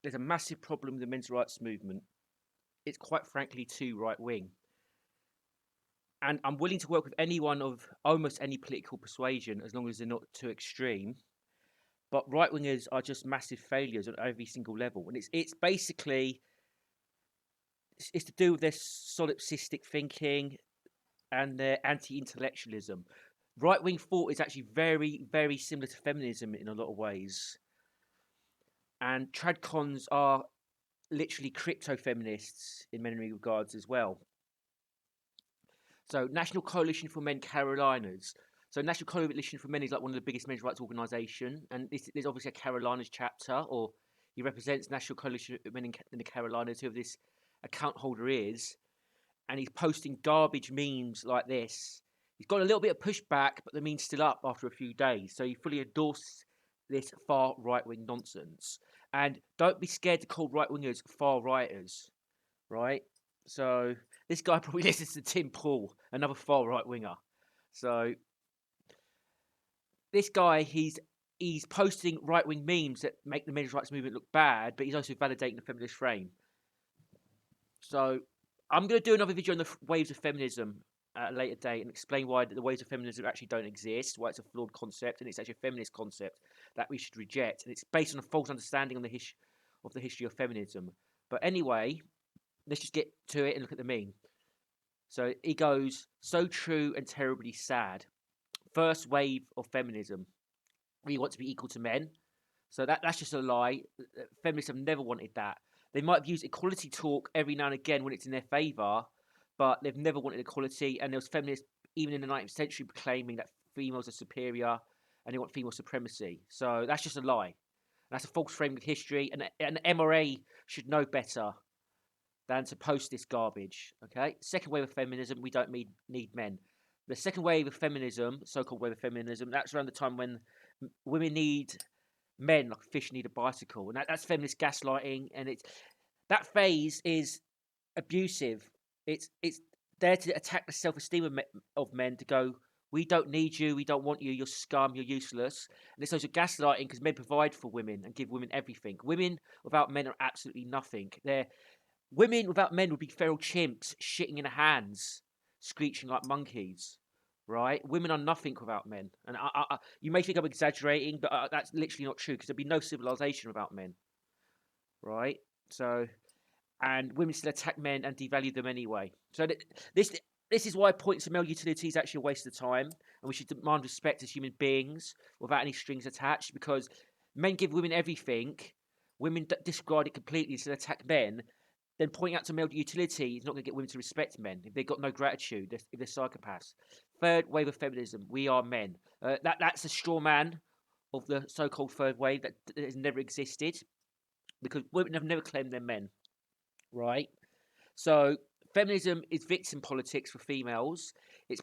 there's a massive problem with the men's rights movement. It's quite frankly too right wing. And I'm willing to work with anyone of almost any political persuasion as long as they're not too extreme. But right wingers are just massive failures on every single level, and it's basically it's to do with their solipsistic thinking and their anti-intellectualism. Right wing thought is actually very, very similar to feminism in a lot of ways, and tradcons are literally crypto feminists in many regards as well. So, National Coalition for Men Carolinas. So, National Coalition for Men is like one of the biggest men's rights organisation, and there's obviously a Carolinas chapter, or he represents National Coalition of Men in the Carolinas, who this account holder is, and he's posting garbage memes like this. He's got a little bit of pushback, but the meme's still up after a few days, so he fully endorses this far right wing nonsense. And don't be scared to call right wingers far righters, right? So this guy probably listens to Tim Pool, another far right winger. So this guy, he's posting right wing memes that make the men's rights movement look bad, but he's also validating the feminist frame. So I'm going to do another video on the waves of feminism at a later date and explain why the waves of feminism actually don't exist, why it's a flawed concept, and it's actually a feminist concept that we should reject. And it's based on a false understanding on the history of feminism. But anyway, let's just get to it and look at the meme. So he goes, so true and terribly sad. First wave of feminism. We want to be equal to men. So that's just a lie. Feminists have never wanted that. They might have used equality talk every now and again when it's in their favour, but they've never wanted equality. And there was feminists even in the 19th century proclaiming that females are superior and they want female supremacy. So that's just a lie. That's a false frame of history, and MRA should know better than to post this garbage. Okay. Second wave of feminism, we don't need men. The second wave of feminism, so-called wave of feminism, that's around the time when women need men like fish need a bicycle, and that's feminist gaslighting, and that phase is abusive. It's there to attack the self-esteem of men, to go, we don't need you, we don't want you, you're scum, you're useless. And it's also gaslighting because men provide for women and give women everything. Women without men are absolutely nothing. Women without men would be feral chimps shitting in their hands, screeching like monkeys. Right? Women are nothing without men. And you may think I'm exaggerating, but that's literally not true, because there'd be no civilization without men. Right? So, and women still attack men and devalue them anyway. So this is why points of male utility is actually a waste of time, and we should demand respect as human beings without any strings attached, because men give women everything, women disregard it completely, so they attack men. Then pointing out to male utility is not going to get women to respect men if they've got no gratitude, if they're psychopaths. Third wave of feminism, we are men. That's a straw man of the so-called third wave that has never existed, because women have never claimed they're men, right? So feminism is victim politics for females. It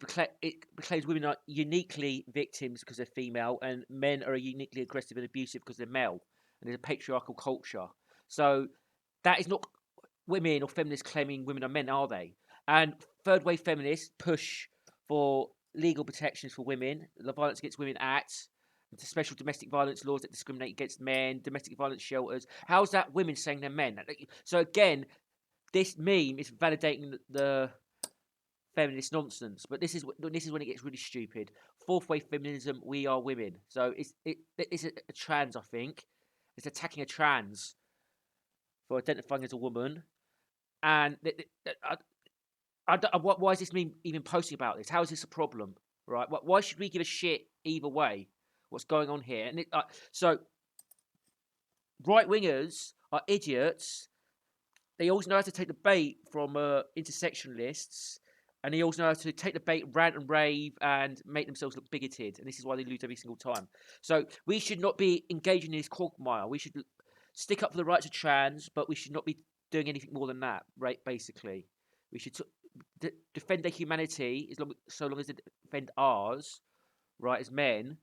proclaims women are uniquely victims because they're female, and men are uniquely aggressive and abusive because they're male. And there's a patriarchal culture. So that is not women or feminists claiming women are men, are they? And third wave feminists push for legal protections for women, the Violence Against Women Act, to special domestic violence laws that discriminate against men, domestic violence shelters. How's that women saying they're men? So again, this meme is validating the feminist nonsense, but this is when it gets really stupid. Fourth wave feminism, we are women. So it's a trans, I think. It's attacking a trans for identifying as a woman. And why is this meme even posting about this? How is this a problem? Right? Why should we give a shit either way? What's going on here? And so right wingers are idiots. They always know how to take the bait from intersectionalists, and they also know how to take the bait, rant and rave, and make themselves look bigoted. And this is why they lose every single time. So we should not be engaging in this quagmire. We should stick up for the rights of trans, but we should not be doing anything more than that. Right? Basically, we should defend their humanity so long as they defend ours, right, as men.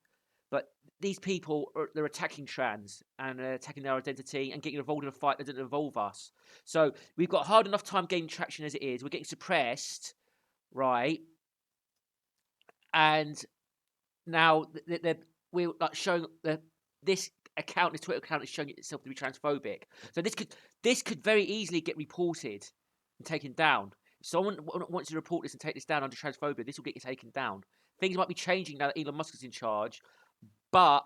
But these people, they're attacking trans and attacking their identity and getting involved in a fight that doesn't involve us. So we've got hard enough time gaining traction as it is. We're getting suppressed, right? And now we're like showing this account, this Twitter account, is showing itself to be transphobic. So this could very easily get reported and taken down. If someone wants to report this and take this down under transphobia, this will get taken down. Things might be changing now that Elon Musk is in charge, but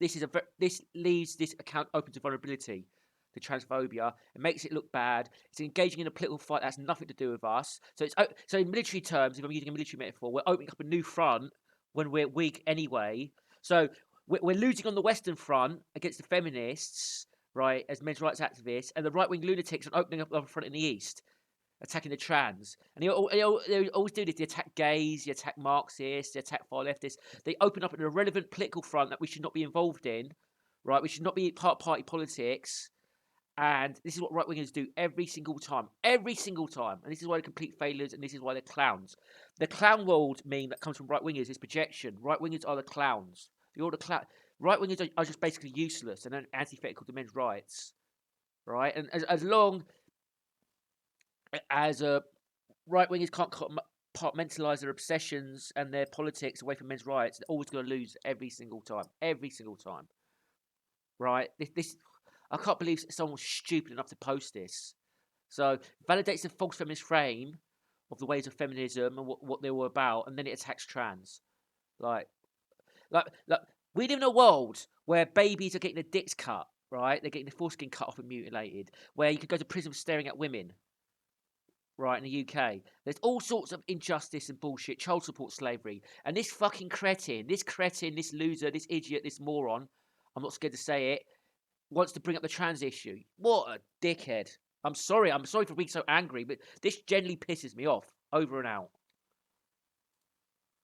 this leaves this account open to vulnerability, to transphobia. It makes it look bad. It's engaging in a political fight that has nothing to do with us. So in military terms, if I'm using a military metaphor, we're opening up a new front when we're weak anyway. So we're losing on the Western Front against the feminists, right, as men's rights activists, and the right-wing lunatics are opening up a front in the East, attacking the trans. And they always do this. They attack gays, they attack Marxists, they attack far leftists. They open up an irrelevant political front that we should not be involved in, right? We should not be part of party politics. And this is what right-wingers do every single time. Every single time. And this is why they're complete failures, and this is why they're clowns. The clown world meme that comes from right-wingers is projection. Right-wingers are the clowns. Right-wingers are just basically useless and antithetical to men's rights. Right? And as long as right-wingers can't compartmentalise their obsessions and their politics away from men's rights, they're always going to lose every single time. Every single time. Right? This I can't believe someone was stupid enough to post this. So, validates the false feminist frame of the ways of feminism and what they were about, and then it attacks trans. Like, we live in a world where babies are getting their dicks cut, right? They're getting their foreskin cut off and mutilated, where you could go to prison for staring at women, right, in the UK. There's all sorts of injustice and bullshit, child support slavery. And this fucking cretin, this loser, this idiot, this moron, I'm not scared to say it, wants to bring up the trans issue. What a dickhead. I'm sorry for being so angry, but this generally pisses me off. Over and out.